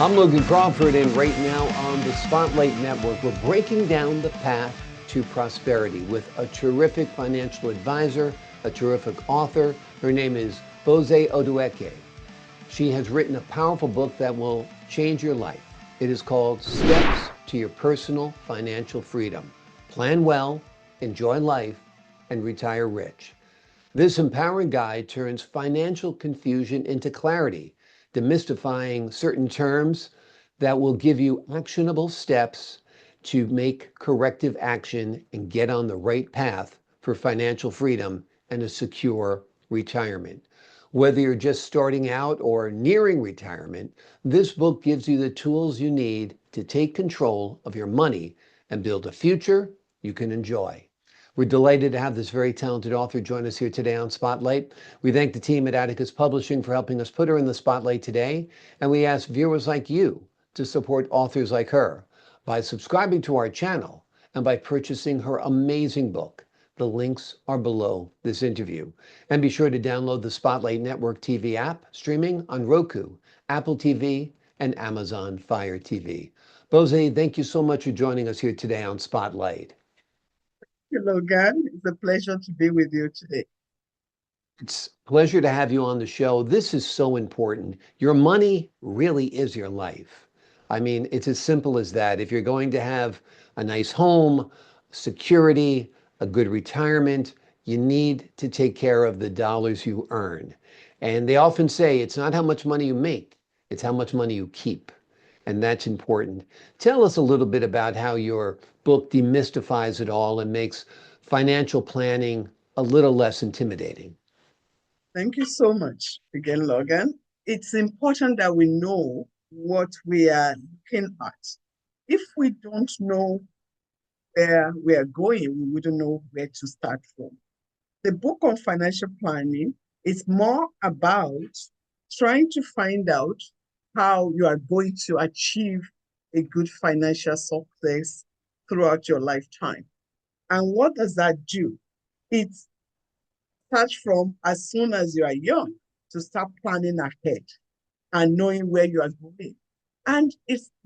I'm Logan Crawford, and right now on the Spotlight Network, we're breaking down the path to prosperity with a terrific financial advisor, a terrific author. Her name is Bose Odueke. She has written a powerful book that will change your life. It is called Steps to Your Personal Financial Freedom. Plan well, enjoy life, and retire rich. This empowering guide turns financial confusion into clarity, demystifying certain terms that will give you actionable steps to make corrective action and get on the right path for financial freedom and a secure retirement. Whether you're just starting out or nearing retirement, this book gives you the tools you need to take control of your money and build a future you can enjoy. We're delighted to have this very talented author join us here today on Spotlight. We thank the team at Atticus Publishing for helping us put her in the spotlight today, and we ask viewers like you to support authors like her by subscribing to our channel and by purchasing her amazing book. The links are below this interview. And be sure to download the Spotlight Network TV app, streaming on Roku, Apple TV, and Amazon Fire TV. Bose, thank you so much for joining us here today on Spotlight. Logan. It's a pleasure to be with you today. It's a pleasure to have you on the show. This is so important. Your money really is your life. I mean, it's as simple as that. If you're going to have a nice home, security, a good retirement, you need to take care of the dollars you earn. And they often say it's not how much money you make, it's how much money you keep. And that's important. Tell us a little bit about how your book demystifies it all and makes financial planning a little less intimidating. Thank you so much again, Logan. It's important that we know what we are looking at. If we don't know where we are going, we wouldn't know where to start from. The book on financial planning is more about trying to find out how you are going to achieve a good financial success throughout your lifetime. And what does that do? It starts from as soon as you are young to start planning ahead and knowing where you are going. And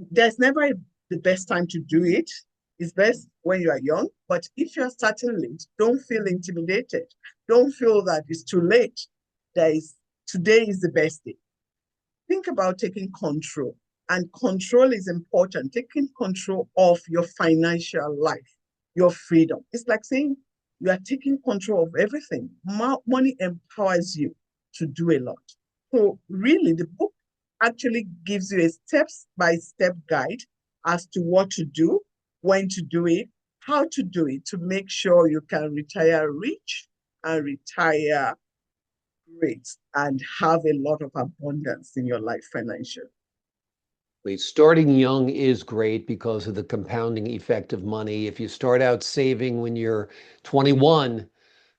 there's never the best time to do it. It's best when you are young. But if you're starting late, don't feel intimidated. Don't feel that it's too late. Today is the best day. Think about taking control. And control is important. Taking control of your financial life, your freedom. It's like saying you are taking control of everything. Money empowers you to do a lot. So really, the book actually gives you a step-by-step guide as to what to do, when to do it, how to do it to make sure you can retire rich and retire great and have a lot of abundance in your life financially. Starting young is great because of the compounding effect of money. If you start out saving when you're 21,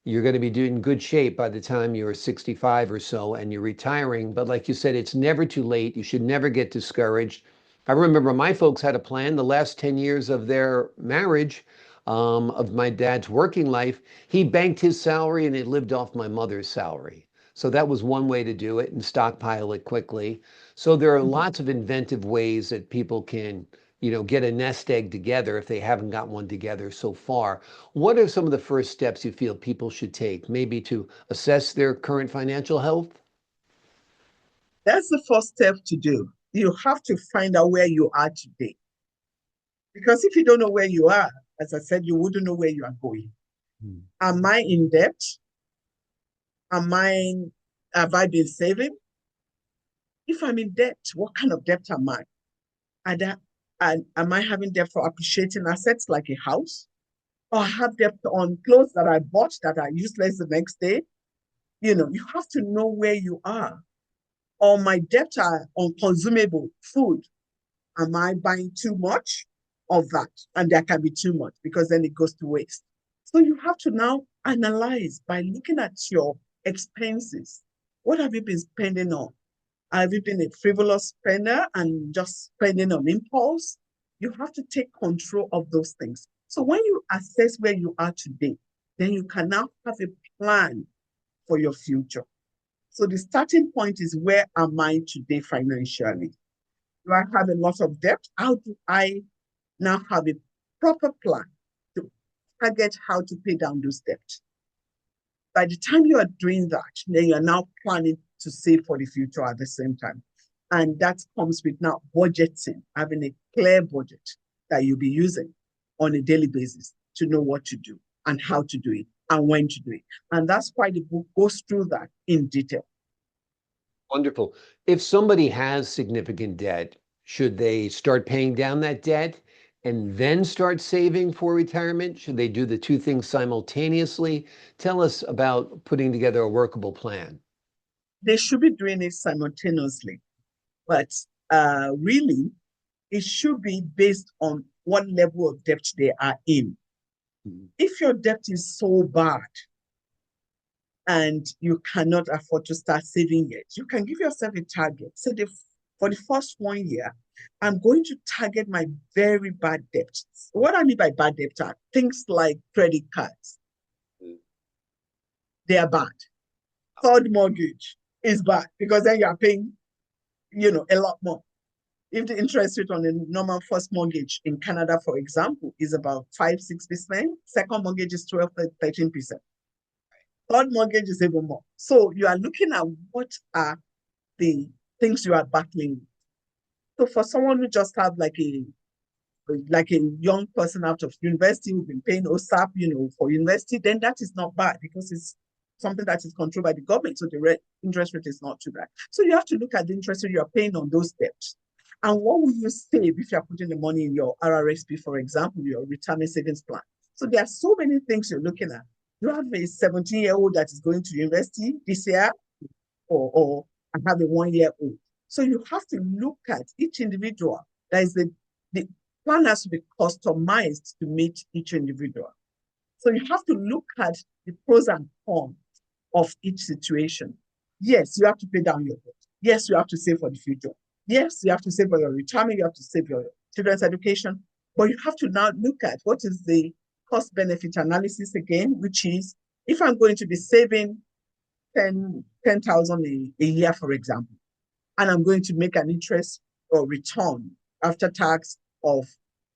you're going to be in good shape by the time you're 65 or so and you're retiring. But like you said, it's never too late. You should never get discouraged. I remember my folks had a plan the last 10 years of their marriage, of my dad's working life. He banked his salary and he lived off my mother's salary. So that was one way to do it and stockpile it quickly. So there are lots of inventive ways that people can, get a nest egg together if they haven't got one together so far. What are some of the first steps you feel people should take, maybe to assess their current financial health? That's the first step to do. You have to find out where you are today. Because if you don't know where you are, as I said, you wouldn't know where you are going. Hmm. Am I in debt? Have I been saving? If I'm in debt, what kind of debt am I? And am I having debt for appreciating assets like a house? Or have debt on clothes that I bought that are useless the next day? You have to know where you are. Or my debt are on consumable food. Am I buying too much of that? And there can be too much because then it goes to waste. So you have to now analyze by looking at your expenses. What have you been spending on? Have you been a frivolous spender and just spending on impulse? You have to take control of those things. So when you assess where you are today, then you can now have a plan for your future. So the starting point is, where am I today financially? Do I have a lot of debt? How do I now have a proper plan to target how to pay down those debts? By the time you are doing that, then you're now planning to save for the future at the same time. And that comes with now budgeting, having a clear budget that you'll be using on a daily basis to know what to do and how to do it and when to do it. And that's why the book goes through that in detail. Wonderful. If somebody has significant debt, should they start paying down that debt and then start saving for retirement? Should they do the two things simultaneously? Tell us about putting together a workable plan. They should be doing it simultaneously, but really, it should be based on what level of debt they are in. If your debt is so bad and you cannot afford to start saving yet, you can give yourself a target. Say, for the first 1 year, I'm going to target my very bad debts. What I mean by bad debt are things like credit cards. They are bad. Third mortgage is bad because then you are paying, a lot more. If the interest rate on a normal first mortgage in Canada, for example, is about 5-6%, second mortgage is 12-13%. Third mortgage is even more. So you are looking at what are the things you are battling with. So for someone who just have like a young person out of university who've been paying OSAP, for university, then that is not bad because it's something that is controlled by the government. So the interest rate is not too bad. So you have to look at the interest rate you are paying on those debts. And what will you save if you're putting the money in your RRSP, for example, your retirement savings plan? So there are so many things you're looking at. You have a 17-year-old that is going to university this year, or I have a 1-year-old. So you have to look at each individual. That is the plan has to be customized to meet each individual. So you have to look at the pros and cons of each situation. Yes, you have to pay down your debt. Yes, you have to save for the future. Yes, you have to save for your retirement. You have to save your children's education. But you have to now look at what is the cost-benefit analysis again, which is if I'm going to be saving 10,000 a year, for example, and I'm going to make an interest or return after tax of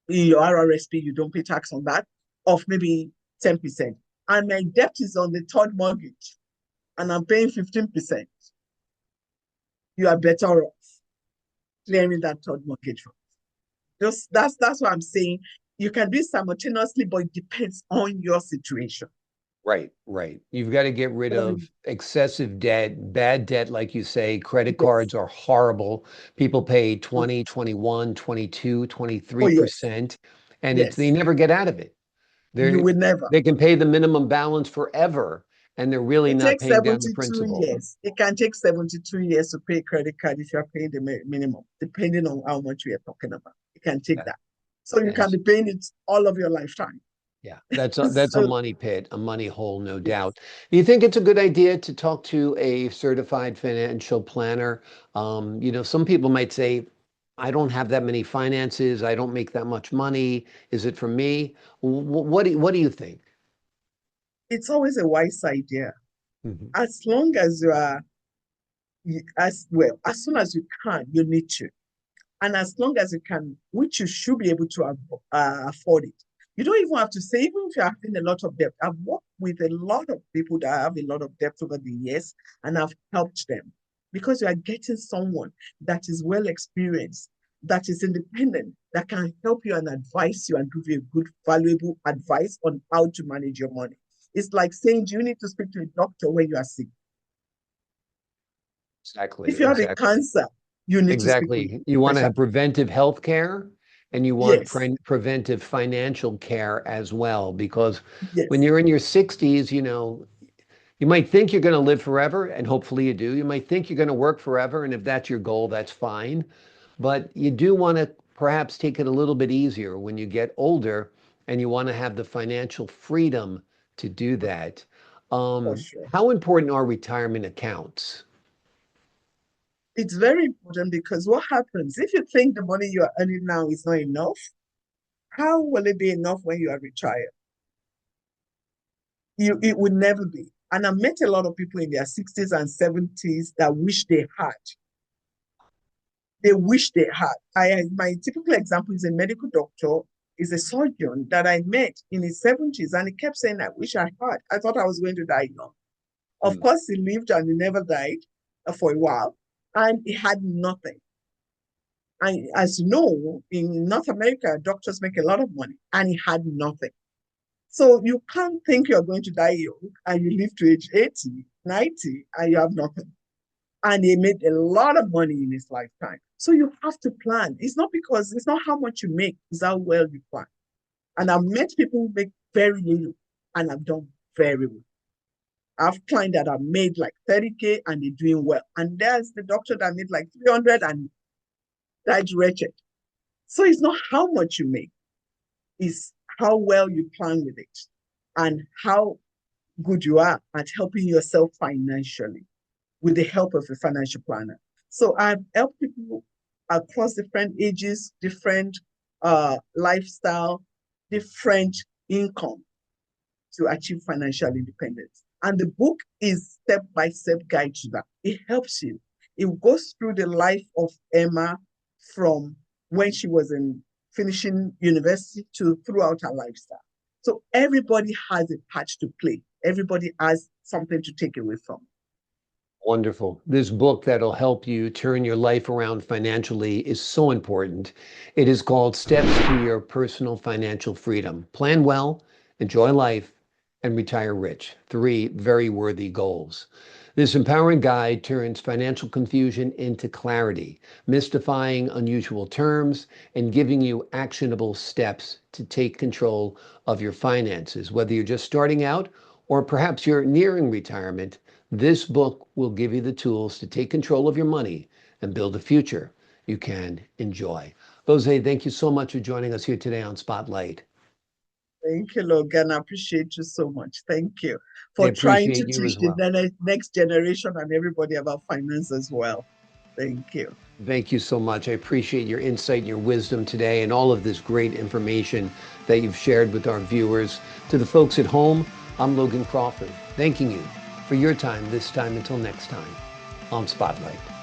your RRSP, you don't pay tax on that, of maybe 10%. And my debt is on the third mortgage, and I'm paying 15%. You are better off clearing that third mortgage. That's what I'm saying. You can do it simultaneously, but it depends on your situation. Right. You've got to get rid of excessive debt, bad debt, like you say. Credit cards are horrible. People pay 20, 21, 22, 23%, and they never get out of it. You will never. They can pay the minimum balance forever, and they're really not paying down the principal. Years. It can take 72 years to pay a credit card if you're paying the minimum, depending on how much we are talking about. It can take that. So you can be paying it all of your lifetime. Yeah, that's a money pit, a money hole, no doubt. Do you think it's a good idea to talk to a certified financial planner? Some people might say, I don't have that many finances. I don't make that much money. Is it for me? What do you think? It's always a wise idea. As long as you are, as soon as you can, you need to. And as long as you can, which you should be able to afford it. You don't even have to say, even if you're having a lot of debt. I've worked with a lot of people that have a lot of debt over the years, and I've helped them because you are getting someone that is well experienced, that is independent, that can help you and advise you and give you a good, valuable advice on how to manage your money. It's like saying, do you need to speak to a doctor when you are sick? Exactly. If you have a cancer, you need to speak to You want to have preventive health care, and you want preventive financial care as well, because when you're in your 60s, you might think you're going to live forever, and hopefully you do. You might think you're going to work forever, and if that's your goal, that's fine. But you do want to perhaps take it a little bit easier when you get older, and you want to have the financial freedom to do that. How important are retirement accounts? It's very important because what happens if you think the money you are earning now is not enough? How will it be enough when you are retired? It would never be. And I've met a lot of people in their 60s and 70s that wish they had. they wish they had. My typical example is a medical doctor, is a surgeon that I met in his 70s, and he kept saying, I wish I had. I thought I was going to die young. Of Mm. course, he lived and he never died for a while, and he had nothing. And as you know, in North America, doctors make a lot of money, and he had nothing. So you can't think you're going to die young and you live to age 80, 90, and you have nothing. And he made a lot of money in his lifetime. So you have to plan. It's not how much you make, it's how well you plan. And I've met people who make very little and have done very well. I've clients that have made like 30K and they're doing well. And there's the doctor that made like 300 and died wretched. So it's not how much you make, it's how well you plan with it and how good you are at helping yourself financially with the help of a financial planner. So I've helped people across different ages, different lifestyle, different income to achieve financial independence. And the book is step-by-step guide to that. It helps you. It goes through the life of Emma from when she was in finishing university to throughout her lifestyle. So everybody has a part to play. Everybody has something to take away from. Wonderful. This book that'll help you turn your life around financially is so important. It is called Steps to Your Personal Financial Freedom. Plan well, enjoy life, and retire rich. Three very worthy goals. This empowering guide turns financial confusion into clarity, mystifying unusual terms, and giving you actionable steps to take control of your finances. Whether you're just starting out or perhaps you're nearing retirement, this book will give you the tools to take control of your money and build a future you can enjoy. Bose, thank you so much for joining us here today on Spotlight. Thank you, Logan. I appreciate you so much. Thank you I for trying to appreciate you teach as well. the next generation and everybody about finance as well. Thank you. Thank you so much. I appreciate your insight and your wisdom today and all of this great information that you've shared with our viewers. To the folks at home, I'm Logan Crawford, thanking you for your time this time until next time on Spotlight.